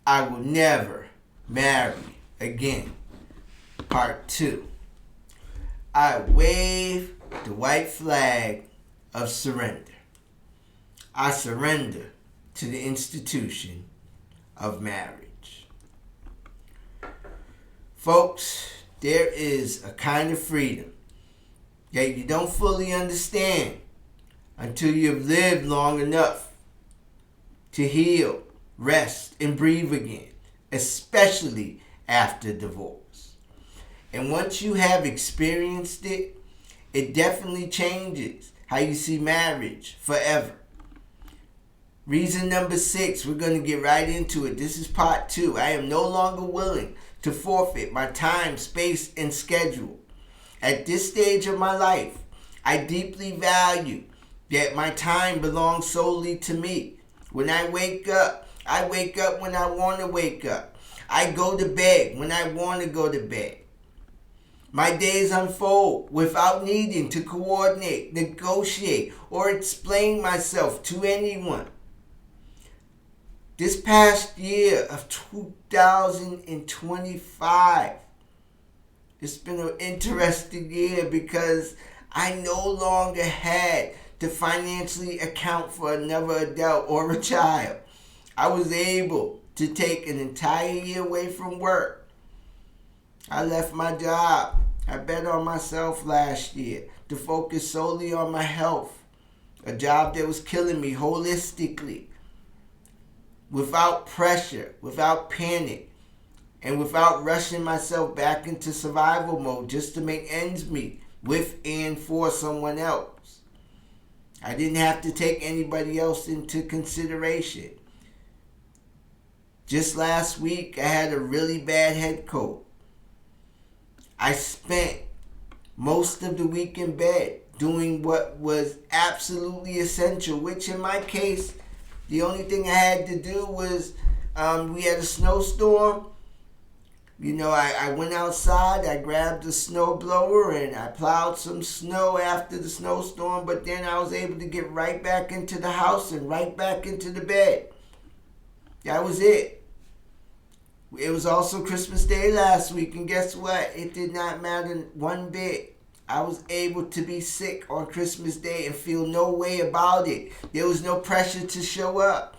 I will never marry again. Part 2. I wave the white flag of surrender. I surrender to the institution of marriage. Folks, there is a kind of freedom that you don't fully understand until you've lived long enough to heal, rest, and breathe again, especially after divorce. And once you have experienced it, it definitely changes how you see marriage forever. Reason number 6, we're going to get right into it. This is part 2. I am no longer willing to forfeit my time, space, and schedule. At this stage of my life, I deeply value that my time belongs solely to me. When I wake up when I want to wake up. I go to bed when I want to go to bed. My days unfold without needing to coordinate, negotiate, or explain myself to anyone. This past year of 2025, it's been an interesting year because I no longer had to financially account for another adult or a child. I was able to take an entire year away from work. I left my job. I bet on myself last year to focus solely on my health. A job that was killing me holistically, without pressure, without panic, and without rushing myself back into survival mode just to make ends meet with and for someone else. I didn't have to take anybody else into consideration. Just last week, I had a really bad head cold. I spent most of the week in bed doing what was absolutely essential, which in my case, the only thing I had to do was, we had a snowstorm. I went outside, I grabbed a snow blower, and I plowed some snow after the snowstorm, but then I was able to get right back into the house and right back into the bed. That was it. It was also Christmas Day last week, and guess what? It did not matter one bit. I was able to be sick on Christmas Day and feel no way about it. There was no pressure to show up.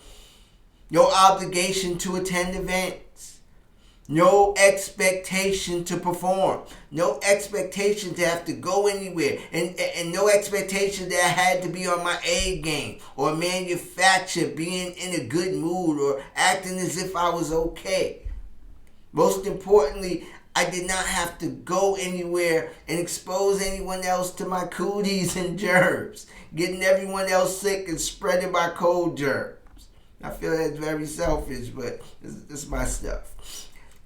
No obligation to attend events. No expectation to perform. No expectation to have to go anywhere. And no expectation that I had to be on my A game or manufacture being in a good mood or acting as if I was okay. Most importantly, I did not have to go anywhere and expose anyone else to my cooties and germs, getting everyone else sick and spreading my cold germs. I feel that's very selfish, but it's my stuff.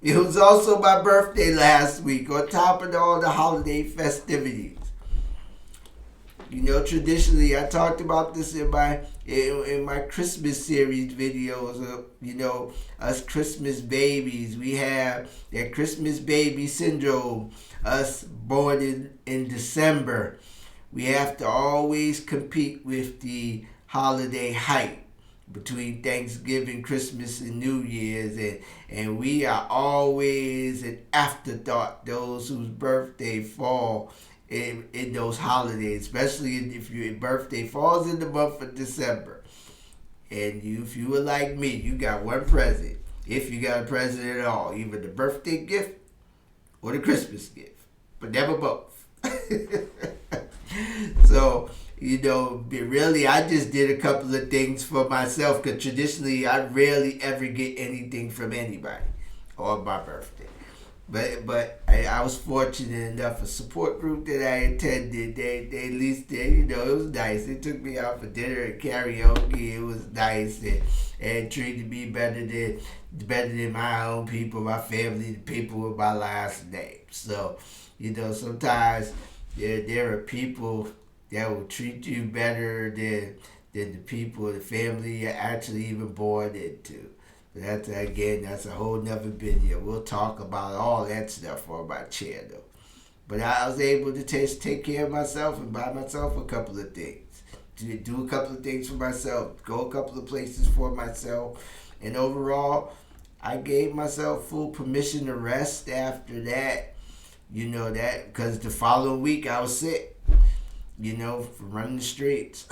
It was also my birthday last week, on top of all the holiday festivities. Traditionally, I talked about this in my Christmas series videos. Us Christmas babies, we have that Christmas baby syndrome. Us born in December, we have to always compete with the holiday hype between Thanksgiving, Christmas, and New Year's, and we are always an afterthought. Those whose birthday fall in those holidays, especially if your birthday falls in the month of December. And if you were like me, you got one present. If you got a present at all, either the birthday gift or the Christmas gift, but never both. So, really, I just did a couple of things for myself because traditionally I rarely ever get anything from anybody on my birthday. But I was fortunate enough, a support group that I attended, they at least did, it was nice. They took me out for dinner and karaoke. It was nice and treated me better than my own people, my family, the people with my last name. So, sometimes there are people that will treat you better than the people, the family you're actually even born into. That's a whole nother video. We'll talk about all that stuff on my channel. But I was able to take care of myself and buy myself a couple of things. To do a couple of things for myself. Go a couple of places for myself. And overall, I gave myself full permission to rest after that. That because the following week I was sick, from running the streets.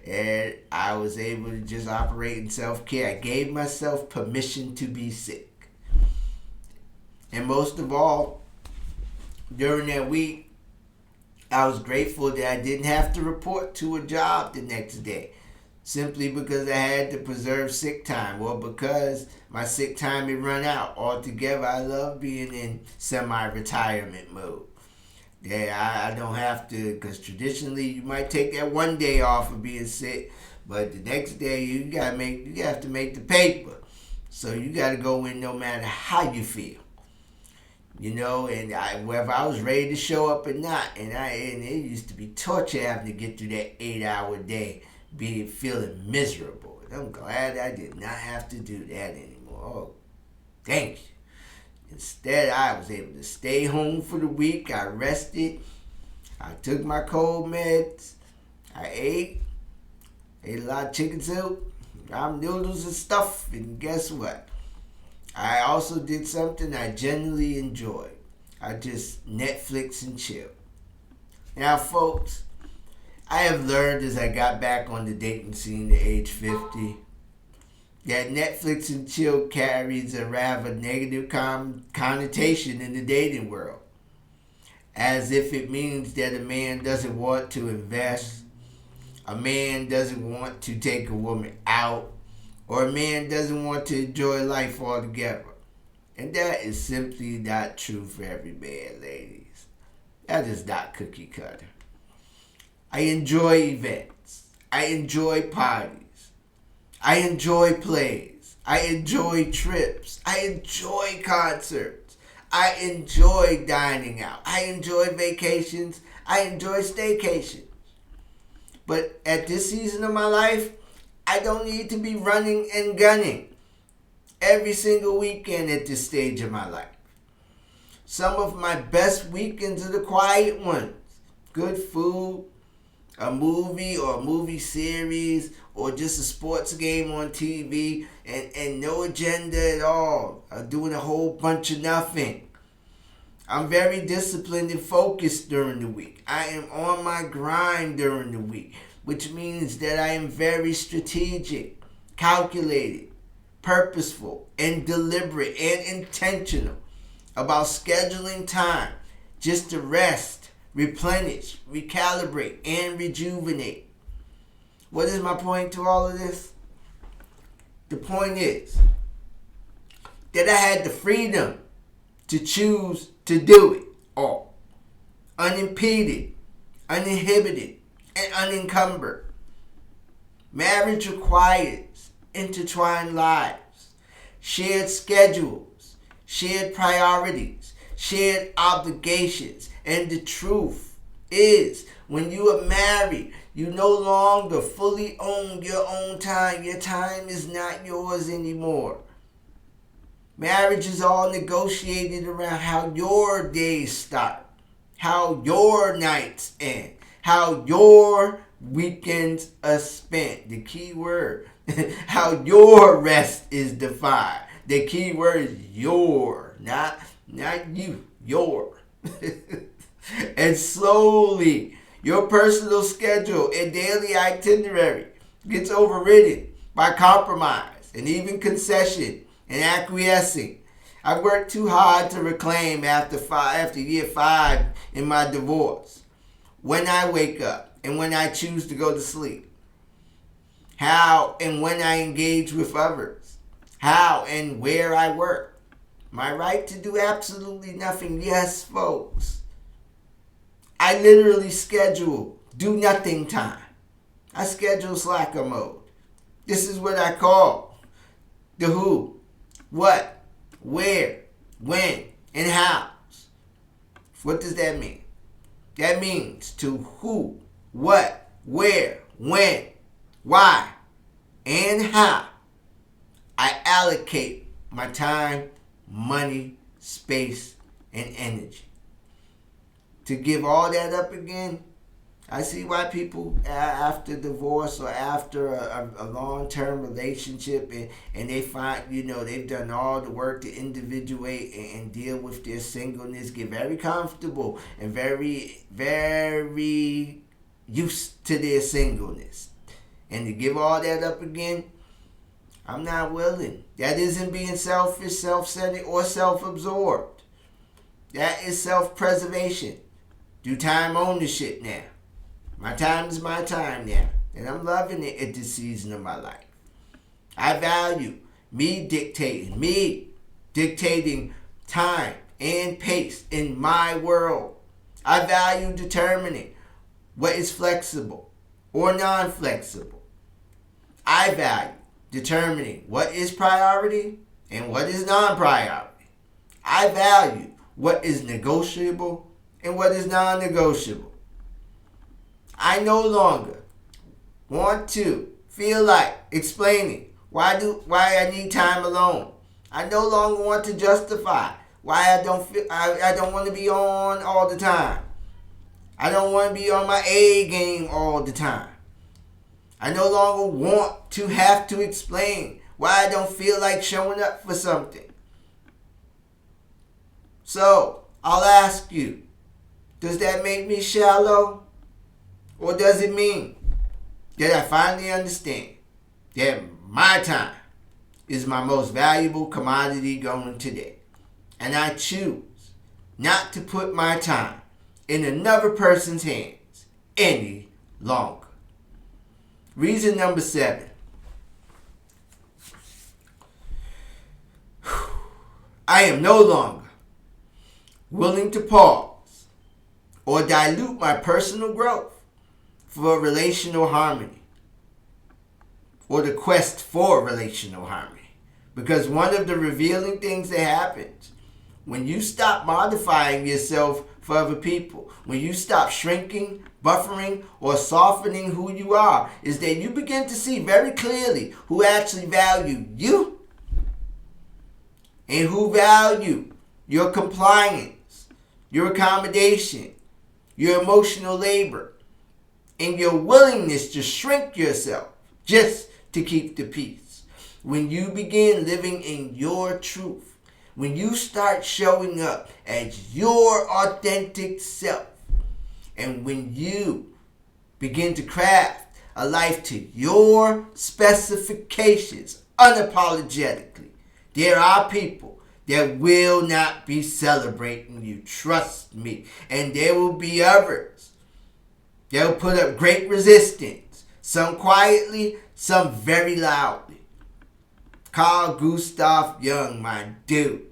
And I was able to just operate in self-care. I gave myself permission to be sick. And most of all, during that week, I was grateful that I didn't have to report to a job the next day, simply because I had to preserve sick time, or because my sick time had run out altogether. I love being in semi-retirement mode. Yeah, I don't have to, because traditionally you might take that one day off of being sick, but the next day you have to make the paper. So you got to go in no matter how you feel. And whether I was ready to show up or not, and it used to be torture having to get through that 8-hour day, feeling miserable. And I'm glad I did not have to do that anymore. Oh, thank you. Instead, I was able to stay home for the week. I rested. I took my cold meds. I ate a lot of chicken soup, ramen noodles and stuff. And guess what? I also did something I genuinely enjoyed. I just Netflix and chill. Now, folks, I have learned as I got back on the dating scene at age 50 that Netflix and chill carries a rather negative connotation in the dating world, as if it means that a man doesn't want to invest, a man doesn't want to take a woman out, or a man doesn't want to enjoy life altogether. And that is simply not true for every man, ladies. That is not cookie cutter. I enjoy events. I enjoy parties. I enjoy plays. I enjoy trips. I enjoy concerts. I enjoy dining out. I enjoy vacations. I enjoy staycations. But at this season of my life, I don't need to be running and gunning every single weekend at this stage of my life. Some of my best weekends are the quiet ones. Good food, a movie or a movie series, or just a sports game on TV, and no agenda at all. I'm doing a whole bunch of nothing. I'm very disciplined and focused during the week. I am on my grind during the week, which means that I am very strategic, calculated, purposeful, and deliberate and intentional about scheduling time just to rest, replenish, recalibrate, and rejuvenate. What is my point to all of this? The point is that I had the freedom to choose to do it all, unimpeded, uninhibited, and unencumbered. Marriage requires intertwined lives, shared schedules, shared priorities, shared obligations. And the truth is, when you are married, you no longer fully own your own time. Your time is not yours anymore. Marriage is all negotiated around how your days start, how your nights end, how your weekends are spent. The key word, how your rest is defined. The key word is your, not you, your. And slowly, your personal schedule and daily itinerary gets overridden by compromise and even concession and acquiescing. I worked too hard to reclaim after year 5 in my divorce. When I wake up and when I choose to go to sleep. How and when I engage with others. How and where I work. My right to do absolutely nothing. Yes, folks. I literally schedule do nothing time. I schedule slacker mode. This is what I call the who, what, where, when, and how. What does that mean? That means to who, what, where, when, why, and how I allocate my time, money, space, and energy. To give all that up again, I see why people after divorce or after a long-term relationship and they find, they've done all the work to individuate and deal with their singleness, get very comfortable and very, very used to their singleness. And to give all that up again, I'm not willing. That isn't being selfish, self-centered, or self-absorbed. That is self-preservation. Do time ownership now. My time is my time now. And I'm loving it at this season of my life. I value me dictating time and pace in my world. I value determining what is flexible or non-flexible. I value determining what is priority and what is non-priority. I value what is negotiable and what is non-negotiable. I no longer want to feel like explaining why I need time alone. I no longer want to justify why I don't want to be on all the time. I don't want to be on my A game all the time. I no longer want to have to explain why I don't feel like showing up for something. So, I'll ask you, does that make me shallow? Or does it mean that I finally understand that my time is my most valuable commodity going today? And I choose not to put my time in another person's hands any longer. Reason number 7. I am no longer willing to pause or dilute my personal growth for relational harmony or the quest for relational harmony. Because one of the revealing things that happens when you stop modifying yourself for other people, when you stop shrinking, buffering, or softening who you are, is that you begin to see very clearly who actually value you and who value your compliance, your accommodation, your emotional labor, and your willingness to shrink yourself just to keep the peace. When you begin living in your truth, when you start showing up as your authentic self, and when you begin to craft a life to your specifications unapologetically, there are people that will not be celebrating you. Trust me. And there will be others. They'll put up great resistance. Some quietly, some very loudly. Carl Gustav Jung, my dude,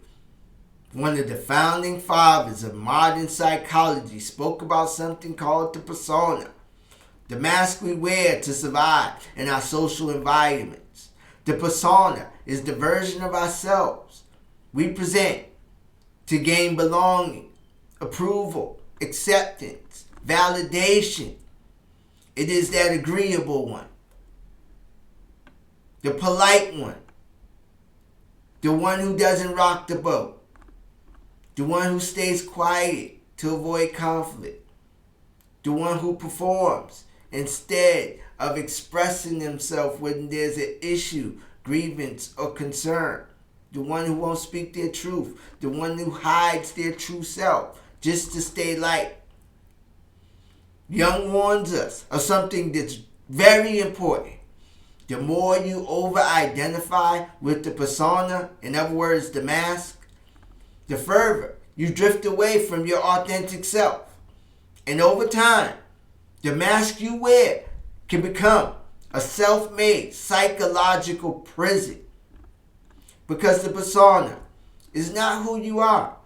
one of the founding fathers of modern psychology, spoke about something called the persona, the mask we wear to survive in our social environments. The persona is the version of ourselves we present to gain belonging, approval, acceptance, validation. It is that agreeable one, the polite one, the one who doesn't rock the boat, the one who stays quiet to avoid conflict, the one who performs instead of expressing themselves when there's an issue, grievance, or concern, the one who won't speak their truth, the one who hides their true self just to stay light. Jung warns us of something that's very important. The more you over-identify with the persona, in other words, the mask, the further you drift away from your authentic self. And over time, the mask you wear can become a self-made psychological prison. Because the persona is not who you are.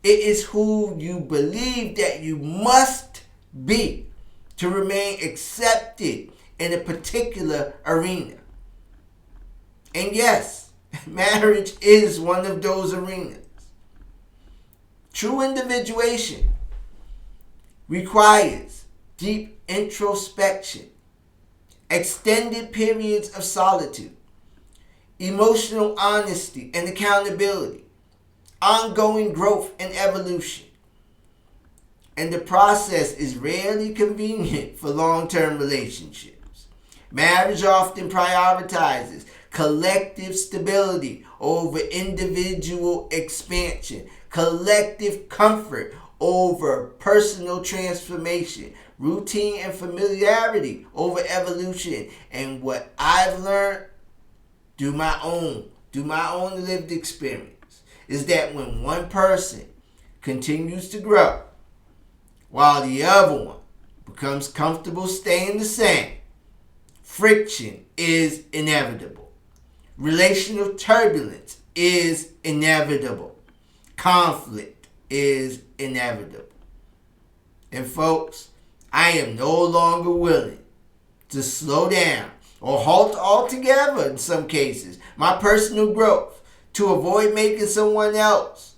It is who you believe that you must be to remain accepted in a particular arena. And yes, marriage is one of those arenas. True individuation requires deep introspection, extended periods of solitude, emotional honesty and accountability, ongoing growth and evolution. and the process is rarely convenient for long-term relationships. Marriage often prioritizes collective stability over individual expansion, collective comfort over personal transformation, routine and familiarity over evolution. And what I've learned through my own lived experience is that when one person continues to grow while the other one becomes comfortable staying the same, friction is inevitable. Relational turbulence is inevitable. Conflict is inevitable. And folks, I am no longer willing to slow down or halt altogether in some cases my personal growth to avoid making someone else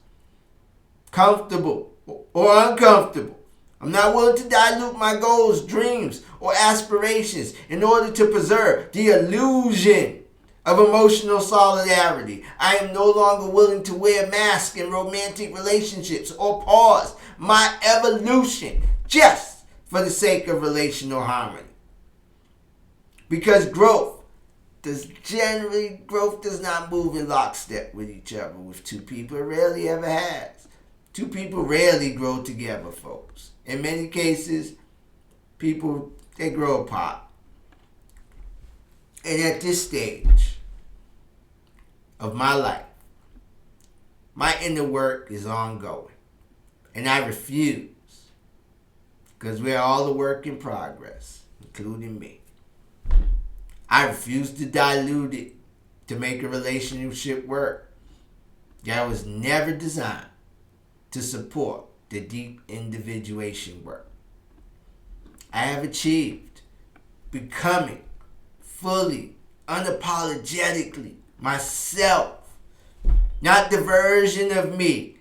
comfortable or uncomfortable. I'm not willing to dilute my goals, dreams, or aspirations in order to preserve the illusion of emotional solidarity. I am no longer willing to wear masks in romantic relationships or pause my evolution just for the sake of relational harmony. Because growth does not move in lockstep with each other with two people. It rarely ever has. Two people rarely grow together, folks. In many cases, people, they grow apart. And at this stage of my life, my inner work is ongoing. And I refuse, because we're all a work in progress, including me. I refuse to dilute it to make a relationship work that was never designed to support the deep individuation work. I have achieved becoming fully, unapologetically myself, not the version of me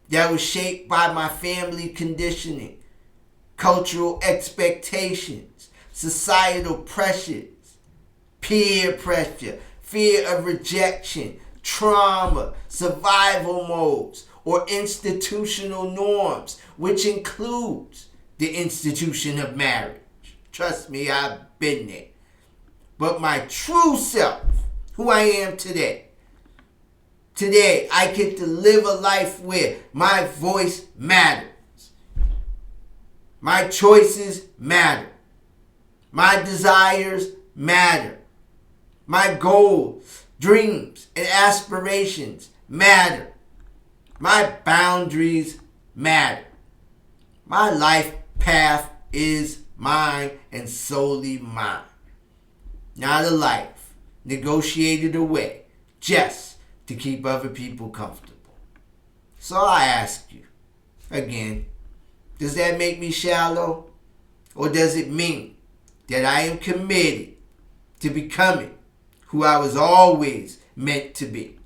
that was shaped by my family conditioning, cultural expectations, societal pressures, peer pressure, fear of rejection, trauma, survival modes, or institutional norms, which includes the institution of marriage. Trust me, I've been there. But my true self, who I am today, I get to live a life where my voice matters. My choices matter. My desires matter. My goals, dreams, and aspirations matter. My boundaries matter. My life path is mine and solely mine. Not a life negotiated away just to keep other people comfortable. So I ask you, again, does that make me shallow? Or does it mean that I am committed to becoming who I was always meant to be?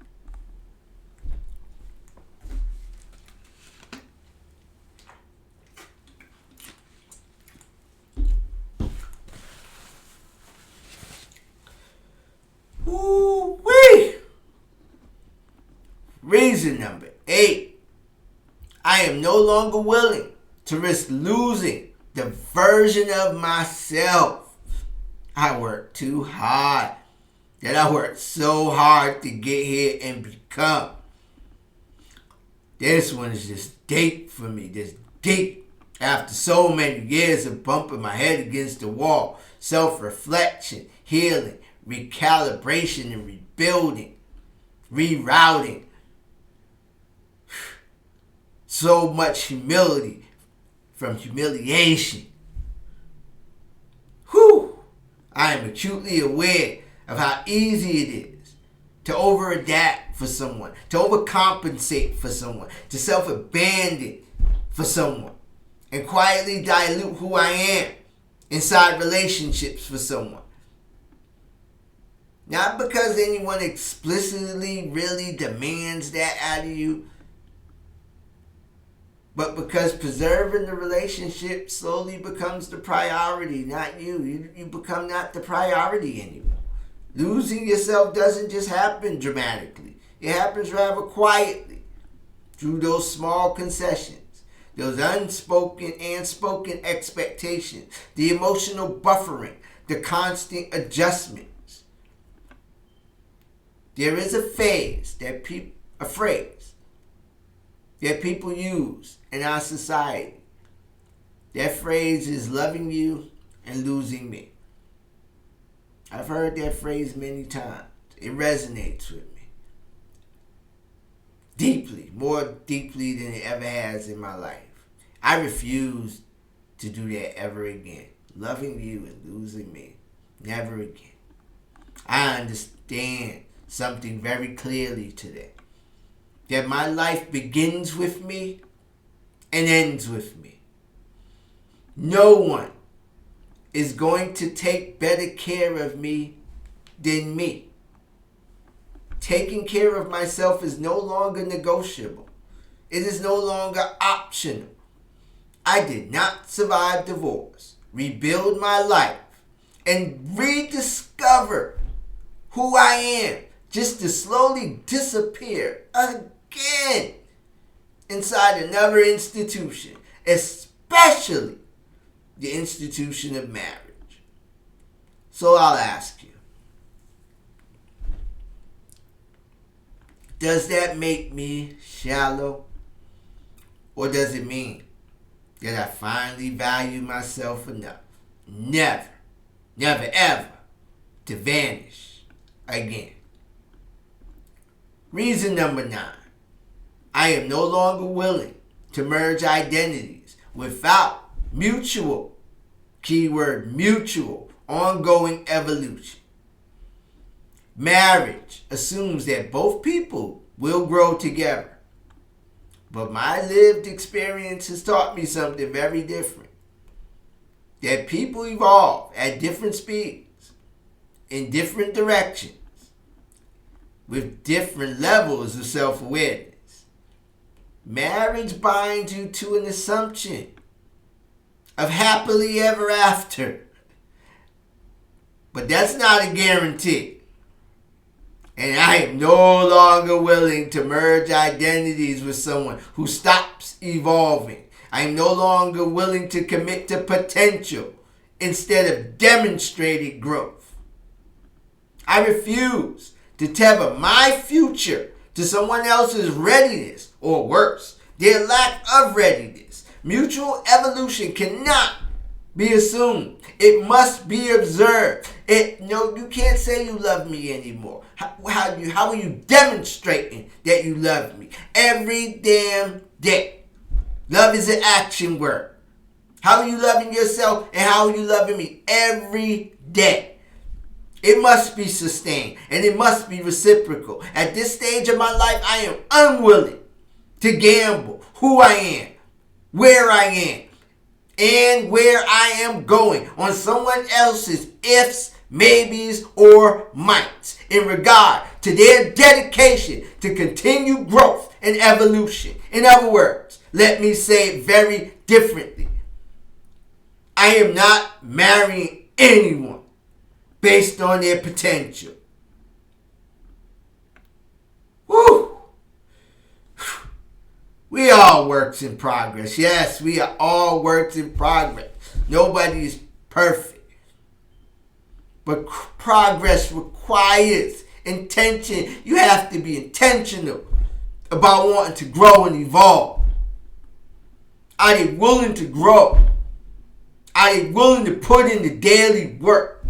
Woo-wee! Reason number 8. I am no longer willing to risk losing the version of myself I worked too hard. That I worked so hard to get here and become. This one is just deep for me. This deep. After so many years of bumping my head against the wall, self-reflection, healing, recalibration and rebuilding, rerouting. So much humility from humiliation. Whew! I am acutely aware of how easy it is to over-adapt for someone, to overcompensate for someone, to self-abandon for someone, and quietly dilute who I am inside relationships for someone. Not because anyone explicitly really demands that out of you, but because preserving the relationship slowly becomes the priority, not you. You become not the priority anymore. Losing yourself doesn't just happen dramatically. It happens rather quietly through those small concessions, those unspoken and spoken expectations, the emotional buffering, the constant adjustments. There is a phrase that people use in our society. That phrase is loving you and losing me. I've heard that phrase many times. It resonates with me deeply, more deeply than it ever has in my life. I refuse to do that ever again. Loving you and losing me. Never again. I understand something very clearly today. That my life begins with me and ends with me. No one is going to take better care of me than me. Taking care of myself is no longer negotiable. It is no longer optional. I did not survive divorce, rebuild my life, and rediscover who I am just to slowly disappear again inside another institution, especially the institution of marriage. So I'll ask you, does that make me shallow? Or does it mean that I finally value myself enough, never ever, to vanish again? Reason number 9. I am no longer willing to merge identities without mutual, keyword mutual, ongoing evolution. Marriage assumes that both people will grow together. But my lived experience has taught me something very different. That people evolve at different speeds, in different directions, with different levels of self-awareness. Marriage binds you to an assumption of happily ever after. But that's not a guarantee. And I am no longer willing to merge identities with someone who stops evolving. I am no longer willing to commit to potential instead of demonstrated growth. I refuse to tether my future to someone else's readiness, or worse, their lack of readiness. Mutual evolution cannot be assumed. It must be observed. You can't say you love me anymore. How are you demonstrating that you love me? Every damn day. Love is an action word. How are you loving yourself and how are you loving me? Every day. It must be sustained and it must be reciprocal. At this stage of my life, I am unwilling to gamble who I am, where I am, and where I am going on someone else's ifs, maybes, or mights in regard to their dedication to continue growth and evolution. In other words, let me say it very differently. I am not marrying anyone based on their potential. Woo! We are works in progress. Yes, we are all works in progress. Nobody is perfect. But progress requires intention. You have to be intentional about wanting to grow and evolve. Are they willing to grow? Are they willing to put in the daily work?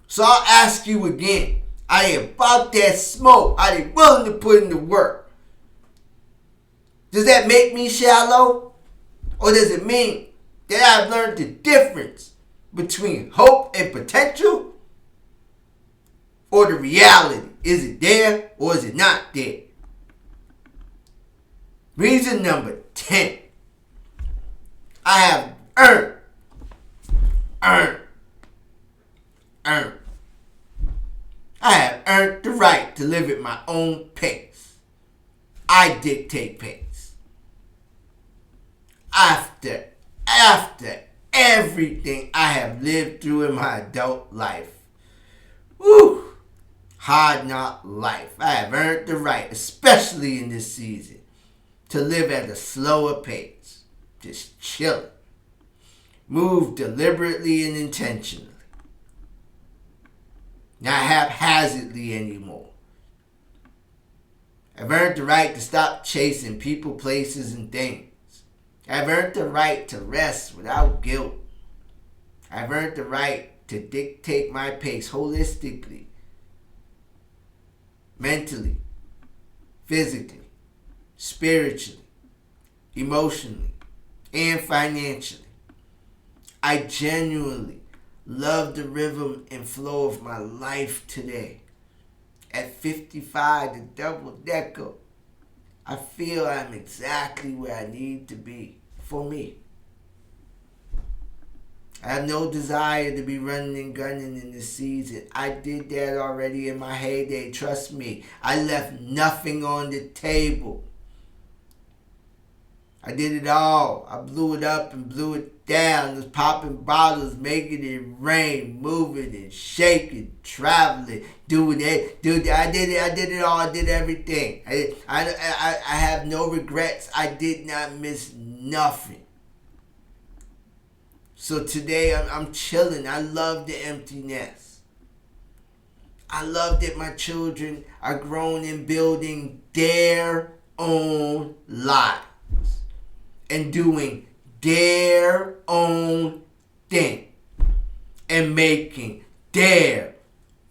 So I'll ask you again. Are they about that smoke? Are they willing to put in the work? Does that make me shallow? Or does it mean that I've learned the difference between hope and potential? Or the reality? Is it there or is it not there? Reason number 10. I have earned. I have earned the right to live at my own pace. I dictate pace. After everything I have lived through in my adult life. Woo! Hard knock life. I have earned the right, especially in this season, to live at a slower pace, just chilling. Move deliberately and intentionally, not haphazardly anymore. I've earned the right to stop chasing people, places, and things. I've earned the right to rest without guilt. I've earned the right to dictate my pace holistically, mentally, physically, spiritually, emotionally, and financially. I genuinely love the rhythm and flow of my life today. At 55, the double decker, I feel I'm exactly where I need to be for me. I have no desire to be running and gunning in this season. I did that already in my heyday. Trust me, I left nothing on the table. I did it all. I blew it up and blew it down. Was popping bottles, making it rain, moving and shaking, traveling, doing it. Dude, I did it all. I did everything. I have no regrets. I did not miss nothing. So today I'm chilling. I love the emptiness. I love that my children are growing and building their own lives and doing their own thing and making their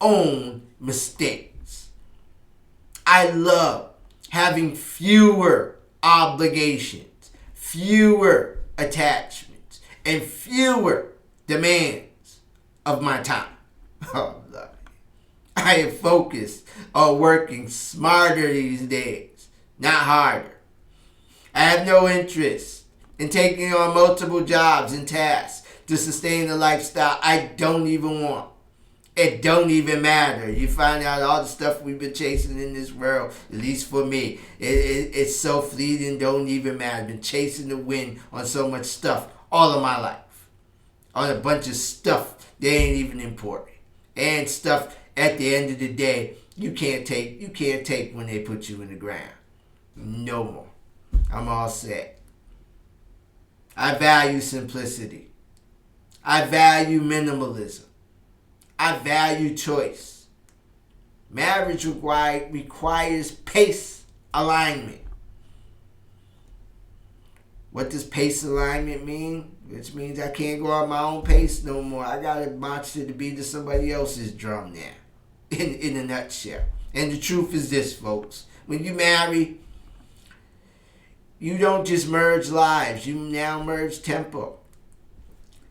own mistakes. I love having fewer obligations, fewer attachments, and fewer demands of my time. Oh, Lord. I am focused on working smarter these days, not harder. I have no interest in taking on multiple jobs and tasks to sustain a lifestyle I don't even want. It don't even matter. You find out all the stuff we've been chasing in this world, at least for me, it's so fleeting, don't even matter. I've been chasing the wind on so much stuff all of my life. On a bunch of stuff that ain't even important. And stuff at the end of the day you can't take when they put you in the ground. No more. I'm all set. I value simplicity. I value minimalism. I value choice. Marriage requires pace alignment. What does pace alignment mean? Which means I can't go at my own pace no more. I gotta march to the beat of somebody else's drum now. In a nutshell. And the truth is this, folks. When you marry, you don't just merge lives. You now merge tempo.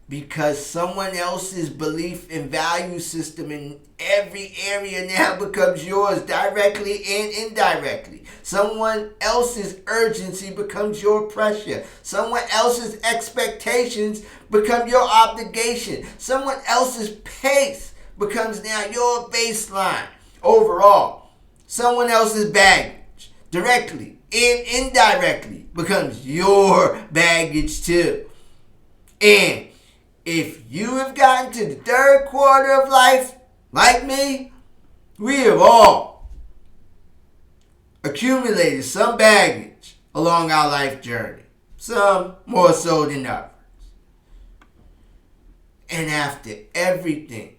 Because someone else's belief and value system in every area now becomes yours, directly and indirectly. Someone else's urgency becomes your pressure. Someone else's expectations become your obligation. Someone else's pace becomes now your baseline. Overall, someone else's baggage, directly and indirectly, becomes your baggage too. And if you have gotten to the third quarter of life, like me, we have all accumulated some baggage along our life journey. Some more so than others. And after everything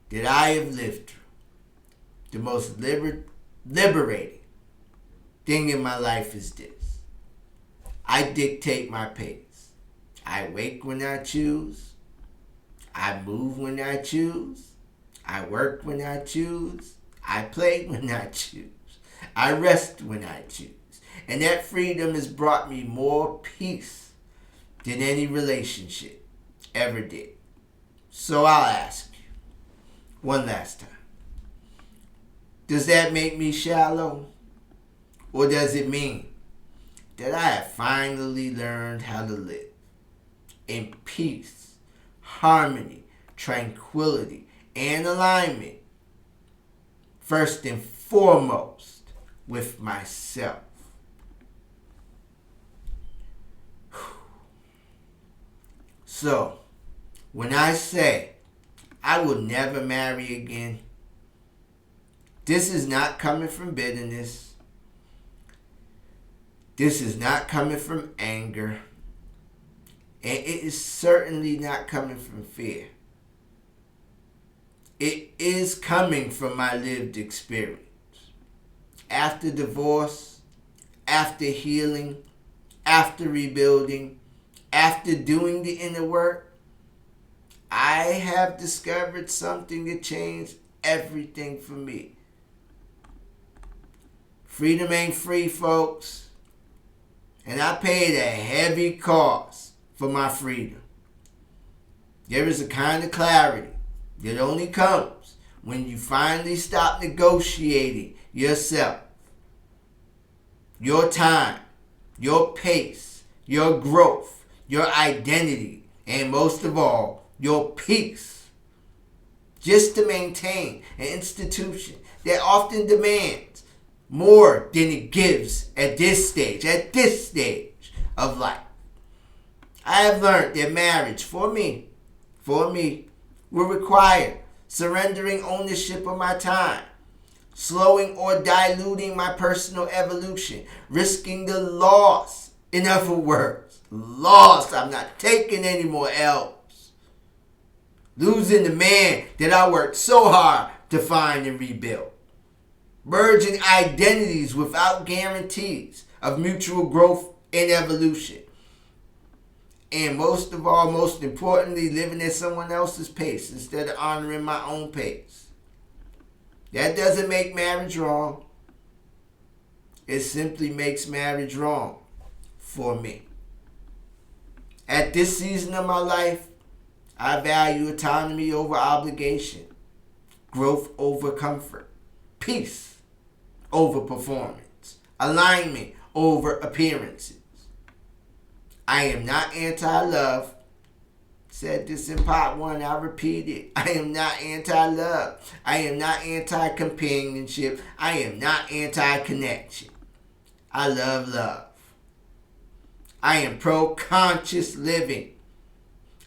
that I have lived through, the most liberating thing in my life is this. I dictate my pace. I wake when I choose. I move when I choose. I work when I choose. I play when I choose. I rest when I choose. And that freedom has brought me more peace than any relationship ever did. So I'll ask you one last time. Does that make me shallow? Or does it mean that I have finally learned how to live in peace, harmony, tranquility, and alignment, first and foremost with myself? So, when I say I will never marry again, this is not coming from bitterness. This is not coming from anger. And it is certainly not coming from fear. It is coming from my lived experience. After divorce, after healing, after rebuilding, after doing the inner work, I have discovered something that changed everything for me. Freedom ain't free, folks. And I paid a heavy cost for my freedom. There is a kind of clarity that only comes when you finally stop negotiating yourself, your time, your pace, your growth, your identity, and most of all, your peace, just to maintain an institution that often demands more than it gives at this stage of life. I have learned that marriage, for me, will require surrendering ownership of my time, slowing or diluting my personal evolution, risking the loss. In other words, loss. I'm not taking any more L's. Losing the man that I worked so hard to find and rebuild. Merging identities without guarantees of mutual growth and evolution. And most of all, most importantly, living at someone else's pace instead of honoring my own pace. That doesn't make marriage wrong. It simply makes marriage wrong for me. At this season of my life, I value autonomy over obligation, growth over comfort, peace over performance, alignment over appearances. I am not anti-love. Said this in part 1, I repeat it. I am not anti-love. I am not anti-companionship. I am not anti-connection. I love love. I am pro-conscious living.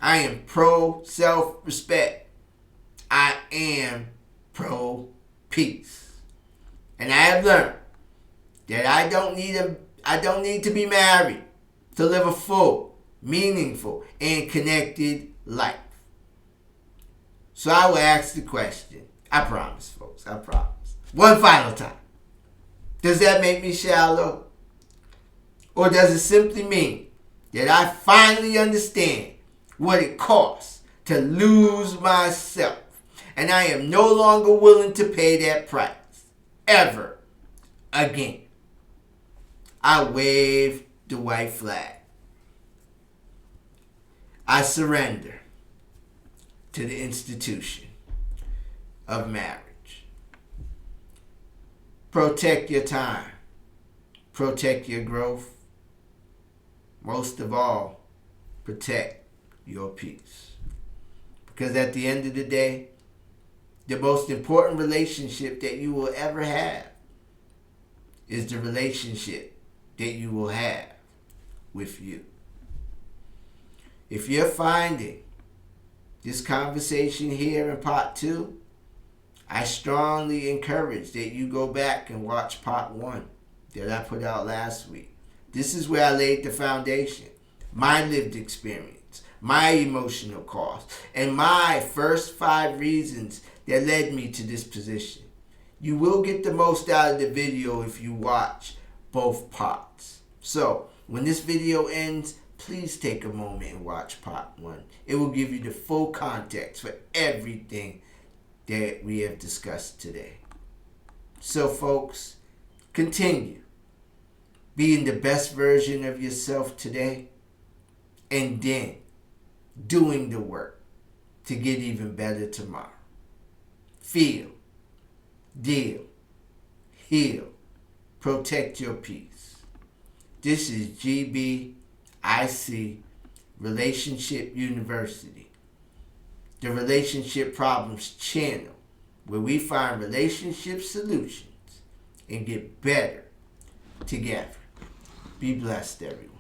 I am pro-self-respect. I am pro-peace. And I have learned that I don't need to be married to live a full, meaningful, and connected life. So I will ask the question. I promise, folks. I promise. One final time. Does that make me shallow? Or does it simply mean that I finally understand what it costs to lose myself, and I am no longer willing to pay that price ever again? I wave the white flag. I surrender to the institution of marriage. Protect your time. Protect your growth. Most of all, protect your peace. Because at the end of the day, the most important relationship that you will ever have is the relationship that you will have with you. If you're finding this conversation here in part 2, I strongly encourage that you go back and watch part 1 that I put out last week. This is where I laid the foundation, my lived experience, my emotional cost, and my first 5 reasons that led me to this position. You will get the most out of the video if you watch both parts. So, when this video ends, please take a moment and watch part 1. It will give you the full context for everything that we have discussed today. So, folks, continue being the best version of yourself today, and then doing the work to get even better tomorrow. Feel, deal, heal, protect your peace. This is GBIC Relationship University, the Relationship Problems channel, where we find relationship solutions and get better together. Be blessed, everyone.